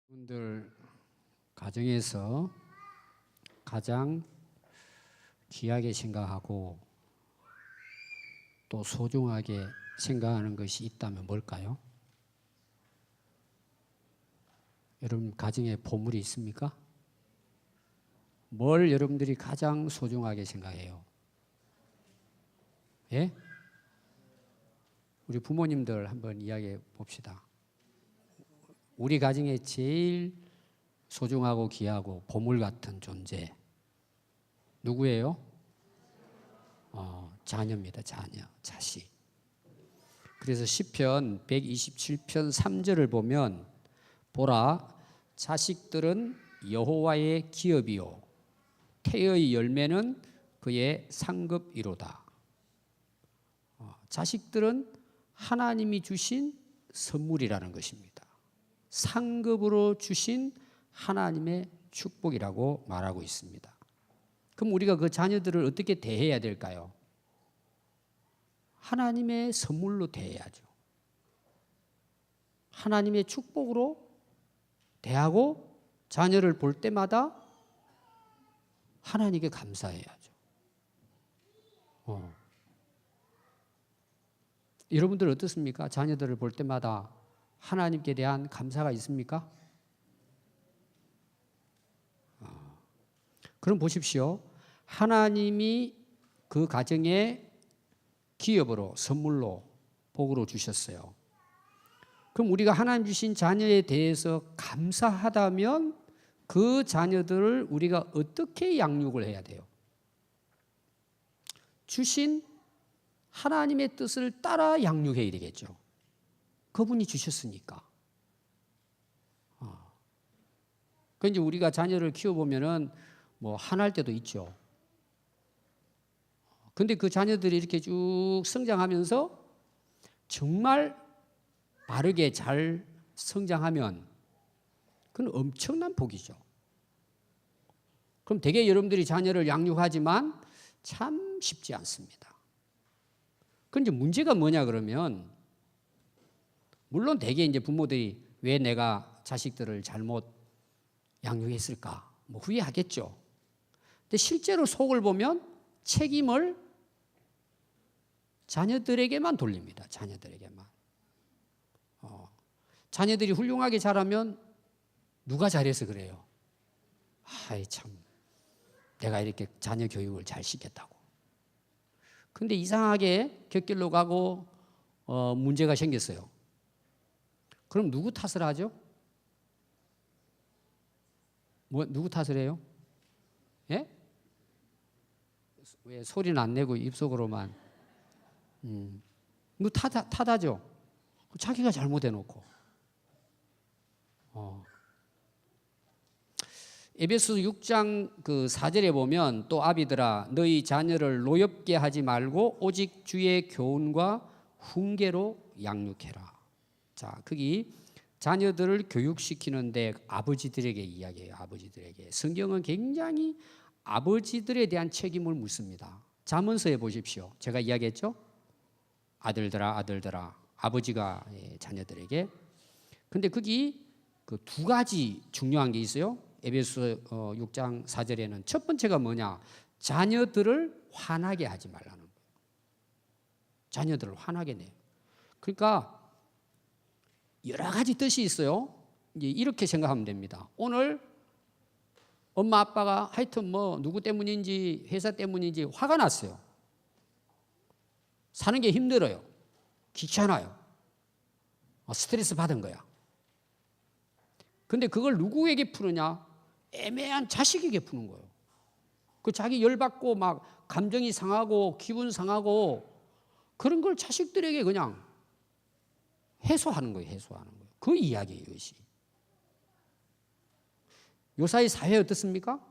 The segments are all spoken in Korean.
분들 가정에서 가장 귀하게 생각하고 또 소중하게 생각하는 것이 있다면 뭘까요? 여러분 가정에 보물이 있습니까? 뭘 여러분들이 가장 소중하게 생각해요? 예? 우리 부모님들 한번 이야기해 봅시다. 우리 가정에 제일 소중하고 귀하고 보물 같은 존재 누구예요? 자녀입니다. 자녀, 자식. 그래서 시편 127편 3절을 보면 보라, 자식들은 여호와의 기업이요 태의 열매는 그의 상급이로다. 자식들은 하나님이 주신 선물이라는 것입니다. 상급으로 주신 하나님의 축복이라고 말하고 있습니다. 그럼 우리가 그 자녀들을 어떻게 대해야 될까요? 하나님의 선물로 대해야죠. 하나님의 축복으로 대하고 자녀를 볼 때마다 하나님께 감사해야죠. 여러분들 어떻습니까? 자녀들을 볼 때마다 하나님께 대한 감사가 있습니까? 그럼 보십시오. 하나님이 그 가정에 기업으로 선물로 복으로 주셨어요. 그럼 우리가 하나님 주신 자녀에 대해서 감사하다면 그 자녀들을 우리가 어떻게 양육을 해야 돼요? 주신 하나님의 뜻을 따라 양육해야 되겠죠. 그분이 주셨으니까. 그 이제 우리가 자녀를 키워보면은 뭐 화날 때도 있죠. 근데 그 자녀들이 이렇게 쭉 성장하면서 정말 바르게 잘 성장하면 그건 엄청난 복이죠. 그럼 되게 여러분들이 자녀를 양육하지만 참 쉽지 않습니다. 그런데 문제가 뭐냐 그러면 물론 되게 이제 부모들이 왜 내가 자식들을 잘못 양육했을까 뭐 후회하겠죠. 근데 실제로 속을 보면 책임을 자녀들에게만 돌립니다. 자녀들에게만. 자녀들이 훌륭하게 자라면 누가 잘해서 그래요? 아이 참 내가 이렇게 자녀 교육을 잘 시켰다고. 근데 이상하게 곁길로 가고 문제가 생겼어요. 그럼 누구 탓을 하죠? 누구 탓을 해요? 예? 왜 소리는 안 내고 입속으로만? 누구 탓하죠? 자기가 잘못해놓고. 에베소 6장 그 4절에 보면 또 아비들아 너희 자녀를 노엽게 하지 말고 오직 주의 교훈과 훈계로 양육해라. 자, 거기 자녀들을 교육시키는데 아버지들에게 이야기해요. 아버지들에게. 성경은 굉장히 아버지들에 대한 책임을 묻습니다. 잠언서에 보십시오. 제가 이야기했죠? 아들들아 아들들아 아버지가 자녀들에게. 근데 거기 그 두 가지 중요한 게 있어요. 에베소 6장 4절에는 첫 번째가 뭐냐? 자녀들을 화나게 하지 말라는 거예요. 자녀들을 화나게 내요. 그러니까 여러 가지 뜻이 있어요. 이제 이렇게 생각하면 됩니다. 오늘 엄마 아빠가 하여튼 뭐 누구 때문인지 회사 때문인지 화가 났어요. 사는 게 힘들어요. 귀찮아요. 스트레스 받은 거야. 근데 그걸 누구에게 푸느냐? 애매한 자식에게 푸는 거예요. 그 자기 열받고 막 감정이 상하고 기분 상하고 그런 걸 자식들에게 그냥 해소하는 거예요. 해소하는 거예요. 그 이야기예요. 이것이. 요사이 사회 어떻습니까?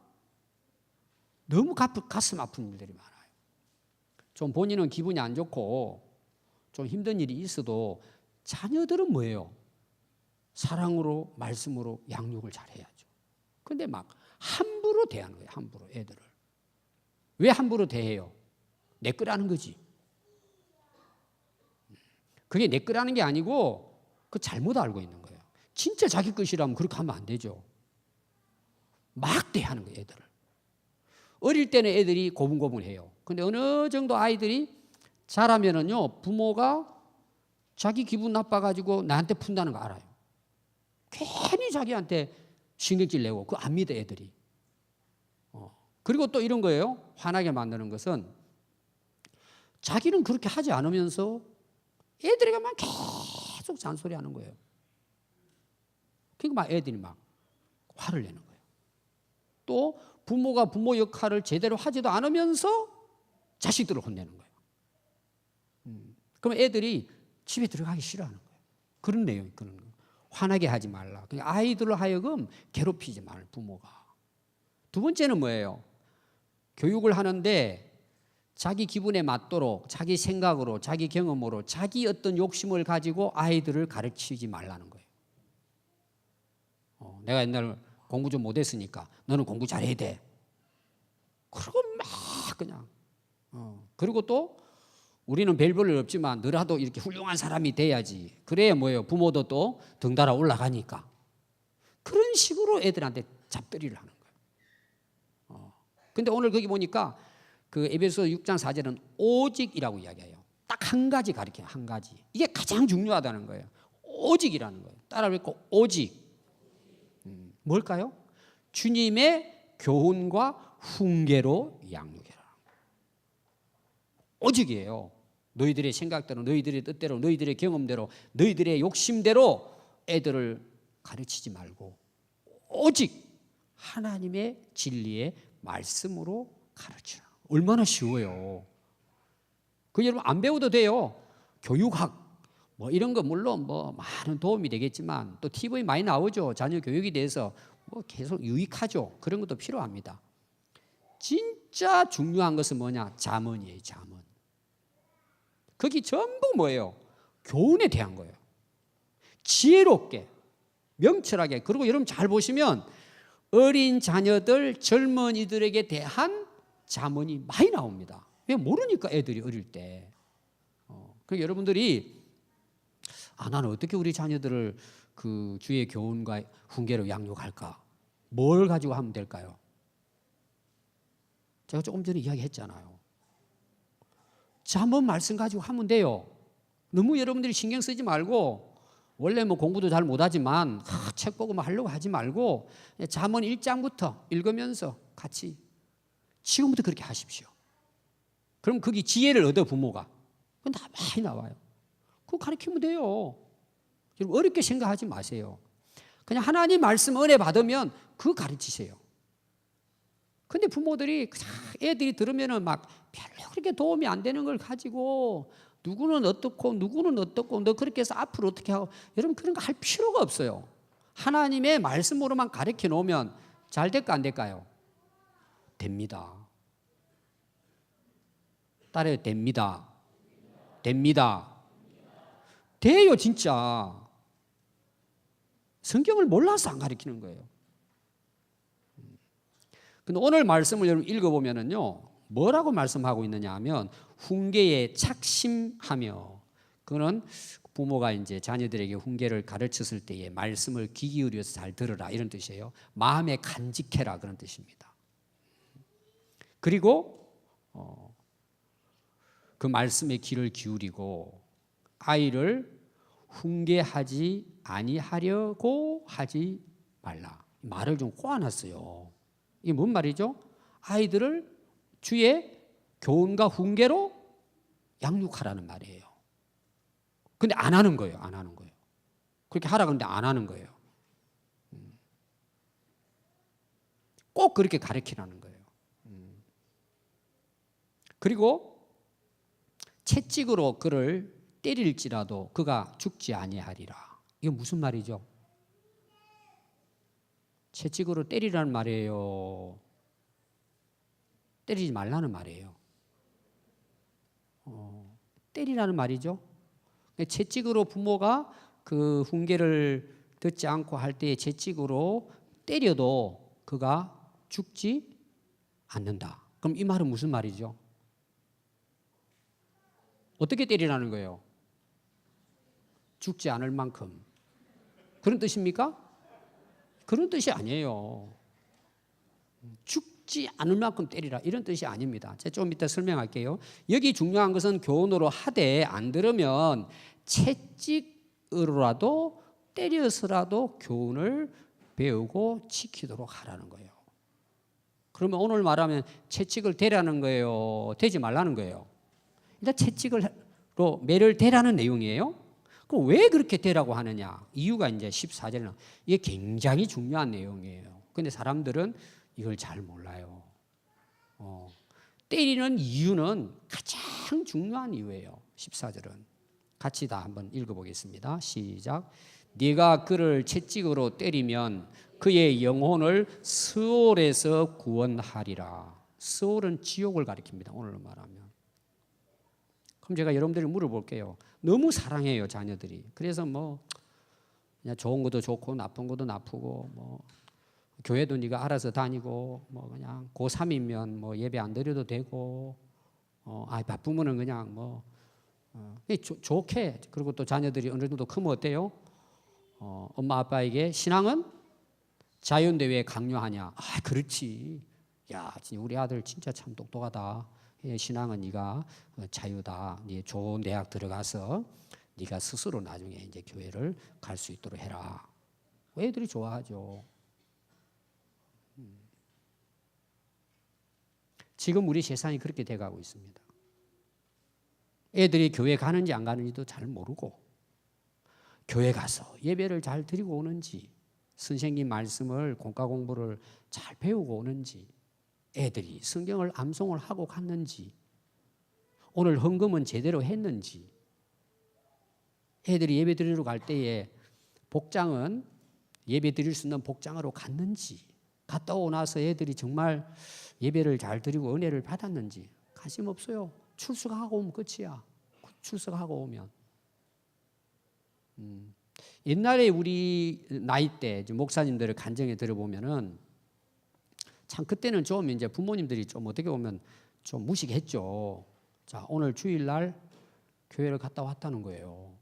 너무 가슴 아픈 일들이 많아요. 좀 본인은 기분이 안 좋고 좀 힘든 일이 있어도 자녀들은 뭐예요? 사랑으로 말씀으로 양육을 잘해야죠. 근데 막 함부로 대하는 거예요. 함부로 애들을. 왜 함부로 대해요? 내 거라는 거지. 그게 내 거라는 게 아니고 그 잘못 알고 있는 거예요. 진짜 자기 것이라면 그렇게 하면 안 되죠. 막 대하는 거예요, 애들을. 어릴 때는 애들이 고분고분해요. 근데 어느 정도 아이들이 자라면은요, 부모가 자기 기분 나빠가지고 나한테 푼다는 거 알아요. 괜히 자기한테 신경질 내고 그거 안 믿어, 애들이. 그리고 또 이런 거예요. 화나게 만드는 것은 자기는 그렇게 하지 않으면서 애들에게 막 계속 잔소리하는 거예요. 그러니까 막 애들이 막 화를 내는 거예요. 또 부모가 부모 역할을 제대로 하지도 않으면서 자식들을 혼내는 거예요. 그럼 애들이 집에 들어가기 싫어하는 거예요. 그런 내용, 그런 거. 화나게 하지 말라. 그러니까 아이들을 하여금 괴롭히지 말, 부모가. 두 번째는 뭐예요? 교육을 하는데 자기 기분에 맞도록 자기 생각으로 자기 경험으로 자기 어떤 욕심을 가지고 아이들을 가르치지 말라는 거예요. 내가 옛날에 공부 좀 못했으니까 너는 공부 잘해야 돼. 그리고 막 그냥 그리고 또 우리는 별 볼 일 없지만 너라도 이렇게 훌륭한 사람이 돼야지. 그래야 뭐예요? 부모도 또 등달아 올라가니까. 그런 식으로 애들한테 잡들이를 하는 거예요. 근데 오늘 거기 보니까 그 에베소 6장 4절은 오직이라고 이야기해요. 딱 한 가지 가르쳐요. 한 가지. 이게 가장 중요하다는 거예요. 오직이라는 거예요. 따라 읽고 오직. 뭘까요? 주님의 교훈과 훈계로 양육해라. 오직이에요. 너희들의 생각대로, 너희들의 뜻대로, 너희들의 경험대로, 너희들의 욕심대로 애들을 가르치지 말고 오직 하나님의 진리의 말씀으로 가르치라. 얼마나 쉬워요. 그 여러분 안 배워도 돼요. 교육학 뭐 이런 거 물론 뭐 많은 도움이 되겠지만 또 TV 많이 나오죠. 자녀 교육에 대해서 뭐 계속 유익하죠. 그런 것도 필요합니다. 진짜 중요한 것은 뭐냐? 잠언이에요. 잠언. 거기 전부 뭐예요? 교훈에 대한 거예요. 지혜롭게, 명철하게. 그리고 여러분 잘 보시면 어린 자녀들, 젊은이들에게 대한 잠언이 많이 나옵니다. 왜 모르니까 애들이 어릴 때. 그러니까 여러분들이 나는 어떻게 우리 자녀들을 그 주의 교훈과 훈계로 양육할까? 뭘 가지고 하면 될까요? 제가 조금 전에 이야기했잖아요. 잠언 말씀 가지고 하면 돼요. 너무 여러분들이 신경 쓰지 말고 원래 뭐 공부도 잘 못하지만 책 보고 뭐 하려고 하지 말고 잠언 1장부터 읽으면서 같이 지금부터 그렇게 하십시오. 그럼 거기 지혜를 얻어 부모가. 그건 다 많이 나와요. 그거 가르치면 돼요. 여러분 어렵게 생각하지 마세요. 그냥 하나님 말씀 은혜 받으면 그거 가르치세요. 근데 부모들이 애들이 들으면은 막 별로 그렇게 도움이 안 되는 걸 가지고 누구는 어떻고 누구는 어떻고 너 그렇게 해서 앞으로 어떻게 하고 여러분 그런 거 할 필요가 없어요. 하나님의 말씀으로만 가르쳐 놓으면 잘 될까 안 될까요? 됩니다. 따라요. 됩니다. 됩니다. 돼요 진짜. 성경을 몰라서 안 가르치는 거예요. 근데 오늘 말씀을 여러분 읽어보면은요, 뭐라고 말씀하고 있느냐 하면, 훈계에 착심하며, 그거는 부모가 이제 자녀들에게 훈계를 가르쳤을 때에 말씀을 귀 기울여서 잘 들으라 이런 뜻이에요. 마음에 간직해라 그런 뜻입니다. 그리고 그 말씀에 귀를 기울이고 아이를 훈계하지 아니하려고 하지 말라. 말을 좀 꼬아놨어요. 이게 뭔 말이죠? 아이들을 주의 교훈과 훈계로 양육하라는 말이에요. 근데 안 하는 거예요. 안 하는 거예요. 그렇게 하라 그러는데 안 하는 거예요. 꼭 그렇게 가르치라는 거예요. 그리고 채찍으로 그를 때릴지라도 그가 죽지 아니하리라. 이게 무슨 말이죠? 채찍으로 때리라는 말이에요. 때리지 말라는 말이에요. 때리라는 말이죠. 채찍으로 부모가 그 훈계를 듣지 않고 할 때에 채찍으로 때려도 그가 죽지 않는다. 그럼 이 말은 무슨 말이죠? 어떻게 때리라는 거예요? 죽지 않을 만큼 그런 뜻입니까? 그런 뜻이 아니에요. 죽지 않을 만큼 때리라 이런 뜻이 아닙니다. 제가 좀 이따 설명할게요. 여기 중요한 것은 교훈으로 하되 안 들으면 채찍으로라도 때려서라도 교훈을 배우고 지키도록 하라는 거예요. 그러면 오늘 말하면 채찍을 대라는 거예요? 대지 말라는 거예요? 일단 채찍으로 매를 대라는 내용이에요. 그럼 왜 그렇게 대라고 하느냐? 이유가 이제 14절에 이게 굉장히 중요한 내용이에요. 근데 사람들은 이걸 잘 몰라요. 때리는 이유는 가장 중요한 이유예요. 14절은. 같이 다 한번 읽어보겠습니다. 시작. 네가 그를 채찍으로 때리면 그의 영혼을 스올에서 구원하리라. 스올은 지옥을 가리킵니다. 오늘로 말하면. 그럼 제가 여러분들이 물어볼게요. 너무 사랑해요, 자녀들이. 그래서 뭐 그냥 좋은 것도 좋고 나쁜 것도 나쁘고 뭐 교회도 네가 알아서 다니고 뭐 그냥 고3이면 뭐 예배 안 드려도 되고 바쁘면은 그냥 뭐 좋게. 그리고 또 자녀들이 어느 정도 크면 어때요? 엄마 아빠에게 신앙은 자유인데 왜 강요하냐? 그렇지. 야, 우리 아들 진짜 참 똑똑하다. 신앙은 네가 자유다. 네 좋은 대학 들어가서 네가 스스로 나중에 이제 교회를 갈 수 있도록 해라. 애들이 좋아하죠. 지금 우리 세상이 그렇게 돼가고 있습니다. 애들이 교회 가는지 안 가는지도 잘 모르고 교회 가서 예배를 잘 드리고 오는지 선생님 말씀을 공과 공부를 잘 배우고 오는지 애들이 성경을 암송을 하고 갔는지 오늘 헌금은 제대로 했는지 애들이 예배 드리러 갈 때에 복장은 예배 드릴 수 있는 복장으로 갔는지 갔다 오고 나서 애들이 정말 예배를 잘 드리고 은혜를 받았는지 관심 없어요. 출석하고 오면 끝이야. 출석하고 오면. 옛날에 우리 나이 때 목사님들의 간증에 들어보면은 참 그때는 좀 이제 부모님들이 좀 어떻게 보면 좀 무식했죠. 자, 오늘 주일날 교회를 갔다 왔다는 거예요.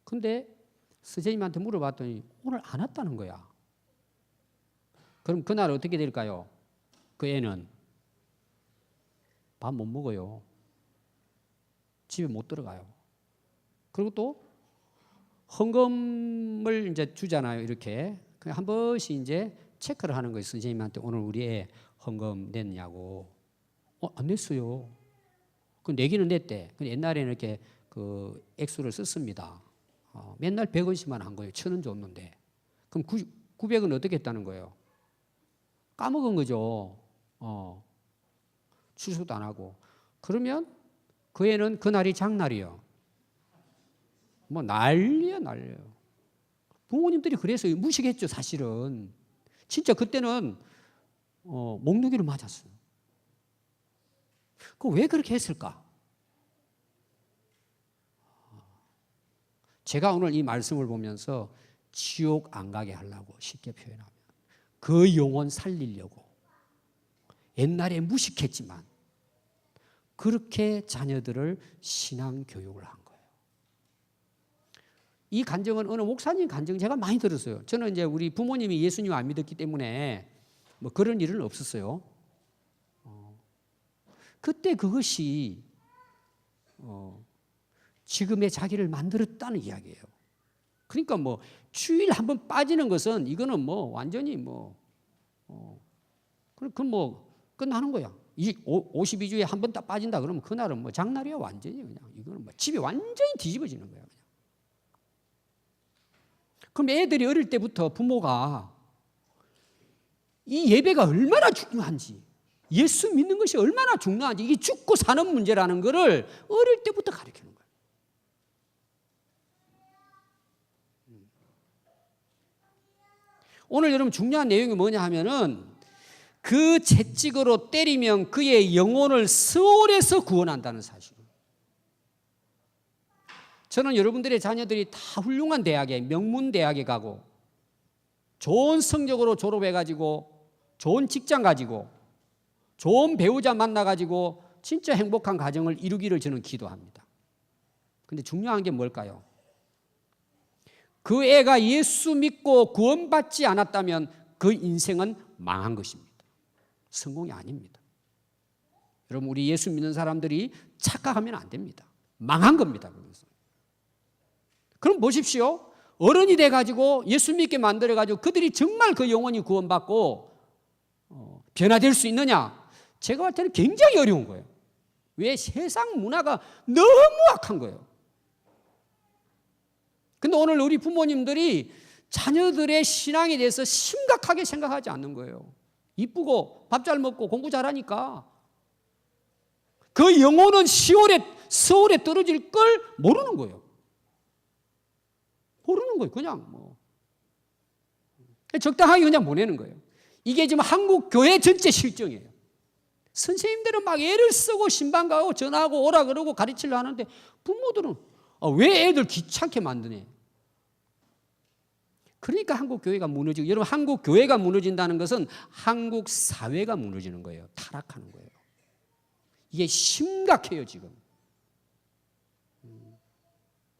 근데 선생님한테 물어봤더니 오늘 안 왔다는 거야. 그럼 그날 어떻게 될까요? 그 애는 밥 못 먹어요. 집에 못 들어가요. 그리고 또 헌금을 이제 주잖아요. 이렇게 한 번씩 이제 체크를 하는 거예요. 선생님한테 오늘 우리 애 헌금 냈냐고. 안 냈어요. 그 내기는 냈대. 근데 옛날에는 이렇게 그 액수를 썼습니다. 맨날 100원씩만 한 거예요. 1,000원 줬는데. 그럼 900은 어떻게 했다는 거예요? 까먹은 거죠. 출석도 안 하고. 그러면 그 애는 그날이 장날이요. 뭐 난리야. 부모님들이 그래서 무식했죠, 사실은. 진짜 그때는 목누기를 맞았어요. 그 왜 그렇게 했을까? 제가 오늘 이 말씀을 보면서 지옥 안 가게 하려고 쉽게 표현하면 그 영혼 살리려고 옛날에 무식했지만 그렇게 자녀들을 신앙 교육을 한 거예요. 이 간증은 어느 목사님 간증 제가 많이 들었어요. 저는 이제 우리 부모님이 예수님을 안 믿었기 때문에 뭐 그런 일은 없었어요. 그때 그것이 지금의 자기를 만들었다는 이야기예요. 그러니까 뭐 주일 한번 빠지는 것은 이거는 뭐 완전히 뭐 그럼 뭐 끝나는 거야. 52주에 한 번 딱 빠진다 그러면 그날은 뭐 장날이야 완전히 그냥 이거는 뭐 집이 완전히 뒤집어지는 거야. 그냥. 그럼 애들이 어릴 때부터 부모가 이 예배가 얼마나 중요한지 예수 믿는 것이 얼마나 중요한지 이게 죽고 사는 문제라는 것을 어릴 때부터 가르치는 거예요. 오늘 여러분 중요한 내용이 뭐냐 하면은 그 채찍으로 때리면 그의 영혼을 스올에서 구원한다는 사실. 저는 여러분들의 자녀들이 다 훌륭한 대학에 명문 대학에 가고 좋은 성적으로 졸업해가지고 좋은 직장 가지고 좋은 배우자 만나가지고 진짜 행복한 가정을 이루기를 저는 기도합니다. 근데 중요한 게 뭘까요? 그 애가 예수 믿고 구원받지 않았다면 그 인생은 망한 것입니다. 성공이 아닙니다. 여러분, 우리 예수 믿는 사람들이 착각하면 안 됩니다. 망한 겁니다. 그럼 보십시오. 어른이 돼가지고 예수 믿게 만들어가지고 그들이 정말 그 영혼이 구원받고 변화될 수 있느냐? 제가 볼 때는 굉장히 어려운 거예요. 왜? 세상 문화가 너무 악한 거예요. 근데 오늘 우리 부모님들이 자녀들의 신앙에 대해서 심각하게 생각하지 않는 거예요. 이쁘고 밥 잘 먹고 공부 잘하니까 그 영혼은 서울에 떨어질 걸 모르는 거예요. 모르는 거예요. 그냥 적당하게 그냥 보내는 거예요. 이게 지금 한국 교회 전체 실정이에요. 선생님들은 막 애를 쓰고 신방 가고 전화하고 오라 그러고 가르치려 하는데 부모들은 왜 애들 귀찮게 만드네. 그러니까 한국 교회가 무너지고, 여러분, 한국 교회가 무너진다는 것은 한국 사회가 무너지는 거예요. 타락하는 거예요. 이게 심각해요, 지금.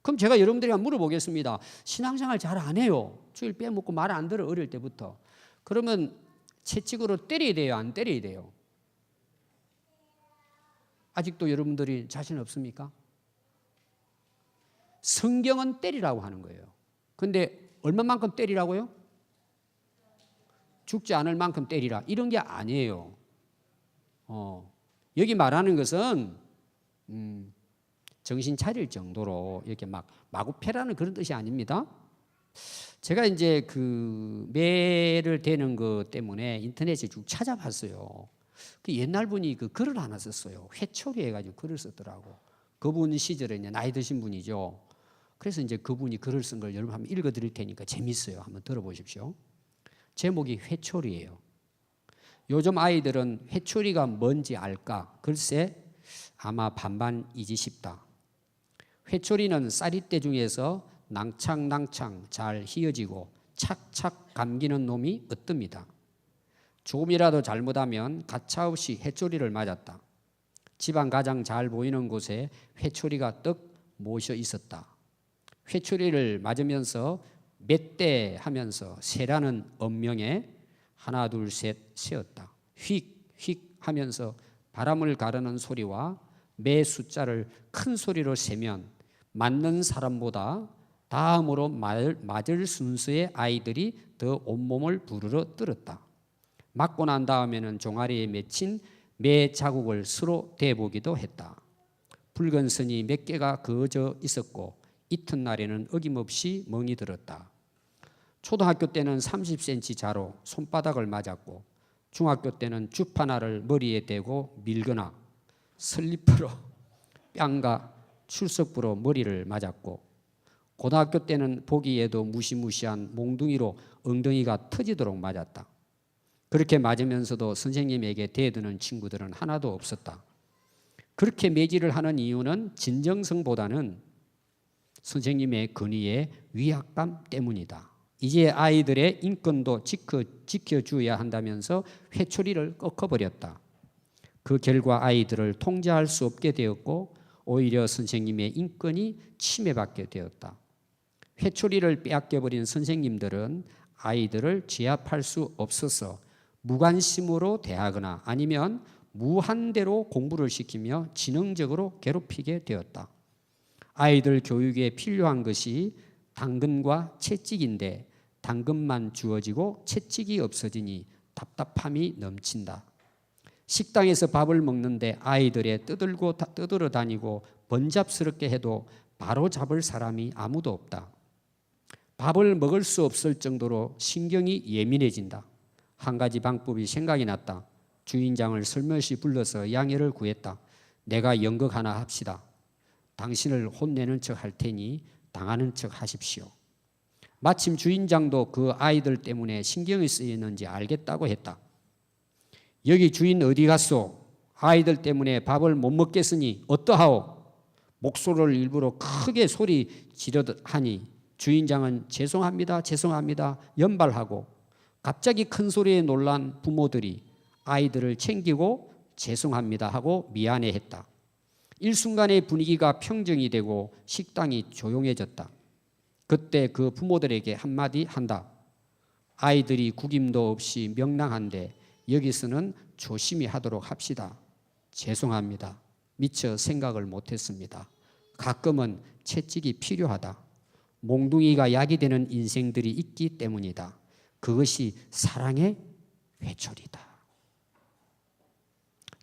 그럼 제가 여러분들에게 물어보겠습니다. 신앙생활 잘 안 해요. 주일 빼먹고 말 안 들어, 어릴 때부터. 그러면 채찍으로 때려야 돼요, 안 때려야 돼요? 아직도 여러분들이 자신 없습니까? 성경은 때리라고 하는 거예요. 근데 얼마만큼 때리라고요? 죽지 않을 만큼 때리라. 이런 게 아니에요. 여기 말하는 것은 정신 차릴 정도로 이렇게 막 마구 패라는 그런 뜻이 아닙니다. 제가 이제 그 매를 대는 것 때문에 인터넷에 쭉 찾아봤어요. 그 옛날 분이 그 글을 하나 썼어요. 회초리 해가지고 글을 썼더라고. 그분 시절에 이제 나이 드신 분이죠. 그래서 이제 그분이 글을 쓴 걸 여러분 한번 읽어드릴 테니까 재밌어요. 한번 들어보십시오. 제목이 회초리예요. 요즘 아이들은 회초리가 뭔지 알까? 글쎄 아마 반반이지 싶다. 회초리는 쌀이대 중에서 낭창낭창 잘 휘어지고 착착 감기는 놈이 어떻습니다. 조금이라도 잘못하면 가차없이 회초리를 맞았다. 집안 가장 잘 보이는 곳에 회초리가 떡 모셔 있었다. 회초리를 맞으면서 몇 대 하면서 세라는 언명에 하나 둘 셋 세었다. 휙휙 하면서 바람을 가르는 소리와 매 숫자를 큰 소리로 세면 맞는 사람보다 다음으로 맞을 순서의 아이들이 더 온몸을 부르러 떨었다. 맞고 난 다음에는 종아리에 맺힌 매 자국을 서로 대보기도 했다. 붉은 선이 몇 개가 그어져 있었고 이튿날에는 어김없이 멍이 들었다. 초등학교 때는 30cm 자로 손바닥을 맞았고 중학교 때는 주파나를 머리에 대고 밀거나 슬리퍼로 뺨과 출석부로 머리를 맞았고 고등학교 때는 보기에도 무시무시한 몽둥이로 엉덩이가 터지도록 맞았다. 그렇게 맞으면서도 선생님에게 대드는 친구들은 하나도 없었다. 그렇게 매질을 하는 이유는 진정성보다는 선생님의 권위의 위압감 때문이다. 이제 아이들의 인권도 지켜줘야 한다면서 회초리를 꺾어버렸다. 그 결과 아이들을 통제할 수 없게 되었고 오히려 선생님의 인권이 침해받게 되었다. 회초리를 빼앗겨버린 선생님들은 아이들을 제압할 수 없어서 무관심으로 대하거나 아니면 무한대로 공부를 시키며 지능적으로 괴롭히게 되었다. 아이들 교육에 필요한 것이 당근과 채찍인데 당근만 주어지고 채찍이 없어지니 답답함이 넘친다. 식당에서 밥을 먹는데 아이들의 떠들어 다니고 번잡스럽게 해도 바로 잡을 사람이 아무도 없다. 밥을 먹을 수 없을 정도로 신경이 예민해진다. 한 가지 방법이 생각이 났다. 주인장을 슬며시 불러서 양해를 구했다. 내가 연극 하나 합시다. 당신을 혼내는 척 할 테니 당하는 척 하십시오. 마침 주인장도 그 아이들 때문에 신경이 쓰이는지 알겠다고 했다. 여기 주인 어디 갔소? 아이들 때문에 밥을 못 먹겠으니 어떠하오? 목소리를 일부러 크게 소리 지르듯 하니 주인장은 죄송합니다, 죄송합니다 연발하고 갑자기 큰 소리에 놀란 부모들이 아이들을 챙기고 죄송합니다 하고 미안해했다. 일순간에 분위기가 평정이 되고 식당이 조용해졌다. 그때 그 부모들에게 한마디 한다. 아이들이 구김도 없이 명랑한데 여기서는 조심히 하도록 합시다. 죄송합니다. 미처 생각을 못했습니다. 가끔은 채찍이 필요하다. 몽둥이가 약이 되는 인생들이 있기 때문이다. 그것이 사랑의 회초리다.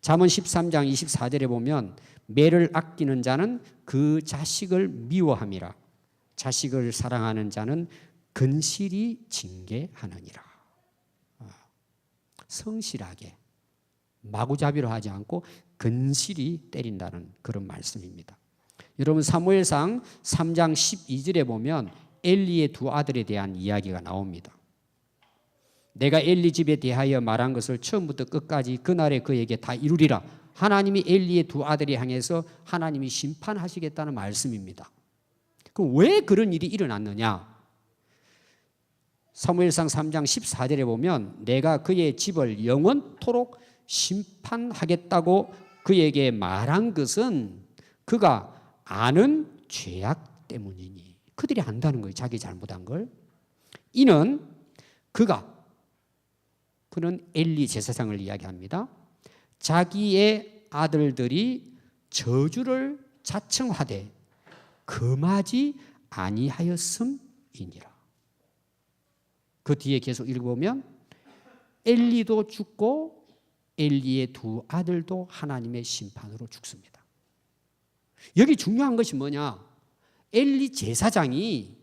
잠언 13장 24절에 보면 매를 아끼는 자는 그 자식을 미워함이라. 자식을 사랑하는 자는 근실이 징계하느니라. 성실하게 마구잡이로 하지 않고 근실이 때린다는 그런 말씀입니다. 여러분 사무엘상 3장 12절에 보면 엘리의 두 아들에 대한 이야기가 나옵니다. 내가 엘리 집에 대하여 말한 것을 처음부터 끝까지 그날에 그에게 다 이루리라. 하나님이 엘리의 두 아들에 향해서 하나님이 심판하시겠다는 말씀입니다. 그럼 왜 그런 일이 일어났느냐? 사무엘상 3장 14절에 보면 내가 그의 집을 영원토록 심판하겠다고 그에게 말한 것은 그가 아는 죄악 때문이니. 그들이 안다는 거예요. 자기 잘못한 걸. 이는 그는 엘리 제사장을 이야기합니다. 자기의 아들들이 저주를 자청하되 금하지 아니하였음이니라. 그 뒤에 계속 읽어보면 엘리도 죽고 엘리의 두 아들도 하나님의 심판으로 죽습니다. 여기 중요한 것이 뭐냐? 엘리 제사장이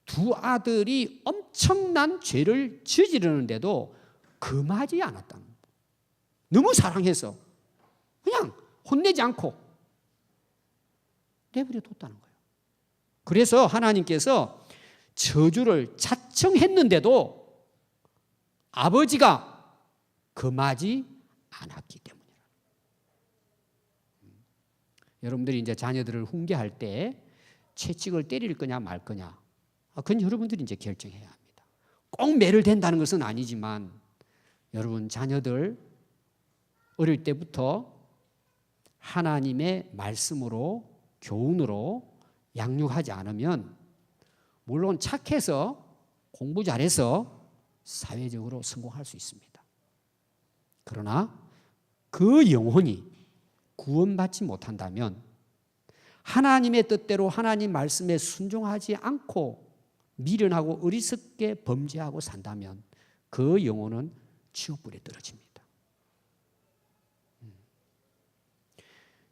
두 아들이 엄청난 죄를 저지르는데도 금하지 않았다는 거예요. 너무 사랑해서 그냥 혼내지 않고 내버려 뒀다는 거예요. 그래서 하나님께서 저주를 자청했는데도 아버지가 금하지 않았기 때문이라. 여러분들이 이제 자녀들을 훈계할 때 채찍을 때릴 거냐 말 거냐, 그건 여러분들이 이제 결정해야 합니다. 꼭 매를 댄다는 것은 아니지만 여러분 자녀들 어릴 때부터 하나님의 말씀으로 교훈으로 양육하지 않으면 물론 착해서 공부 잘해서 사회적으로 성공할 수 있습니다. 그러나 그 영혼이 구원받지 못한다면 하나님의 뜻대로 하나님 말씀에 순종하지 않고 미련하고 어리석게 범죄하고 산다면 그 영혼은 지옥불에 떨어집니다.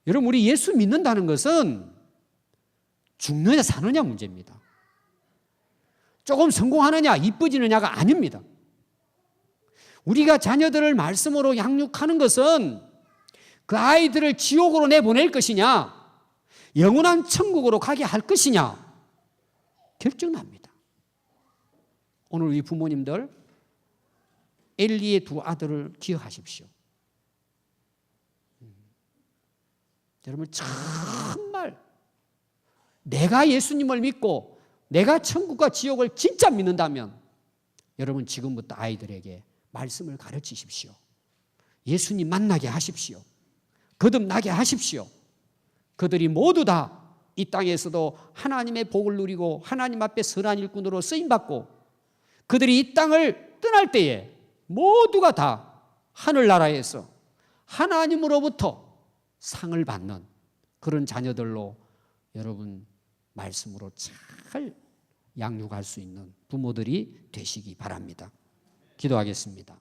여러분 우리 예수 믿는다는 것은 죽느냐 사느냐 문제입니다. 조금 성공하느냐 이뻐지느냐가 아닙니다. 우리가 자녀들을 말씀으로 양육하는 것은 그 아이들을 지옥으로 내보낼 것이냐 영원한 천국으로 가게 할 것이냐 결정납니다. 오늘 우리 부모님들 엘리의 두 아들을 기억하십시오. 여러분 정말 내가 예수님을 믿고 내가 천국과 지옥을 진짜 믿는다면 여러분 지금부터 아이들에게 말씀을 가르치십시오. 예수님 만나게 하십시오. 거듭나게 하십시오. 그들이 모두 다 이 땅에서도 하나님의 복을 누리고 하나님 앞에 선한 일꾼으로 쓰임받고 그들이 이 땅을 떠날 때에 모두가 다 하늘나라에서 하나님으로부터 상을 받는 그런 자녀들로 여러분 말씀으로 잘 양육할 수 있는 부모들이 되시기 바랍니다. 기도하겠습니다.